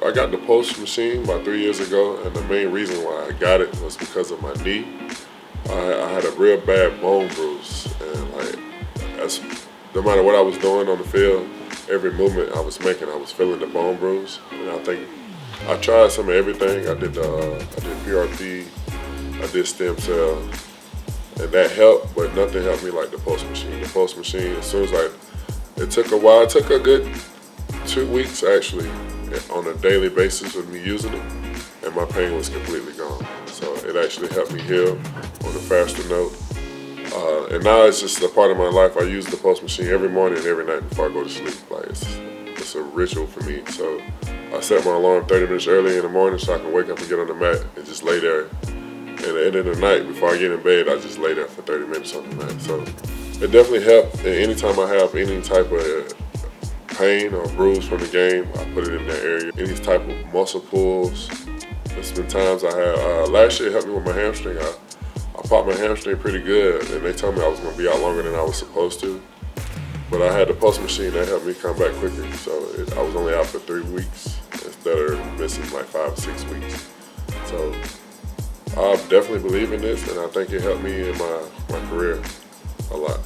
I got the pulse machine about 3 years ago, and the main reason why I got it was because of my knee. I had a real bad bone bruise, and that's, no matter what I was doing on the field, every movement I was making, I was feeling the bone bruise. And I think I tried some of everything. I did PRP, I did stem cell, and that helped, but nothing helped me like the pulse machine. The pulse machine, as soon as it took a while, it took a good 2 weeks actually, on a daily basis with me using it, and my pain was completely gone. So it actually helped me heal on a faster note. And now it's just a part of my life. I use the pulse machine every morning and every night before I go to sleep. Like it's a ritual for me. So I set my alarm 30 minutes early in the morning so I can wake up and get on the mat and just lay there. And at the end of the night, before I get in bed, I just lay there for 30 minutes on the mat. So it definitely helped. And anytime I have any type of pain or bruise from the game, I put it in that area. Any type of muscle pulls. There's been times I had, last year it helped me with my hamstring. I popped my hamstring pretty good, and they told me I was going to be out longer than I was supposed to. But I had the pulse machine that helped me come back quicker. So I was only out for 3 weeks instead of missing like 5 or 6 weeks. So I definitely believe in this, and I think it helped me in my career a lot.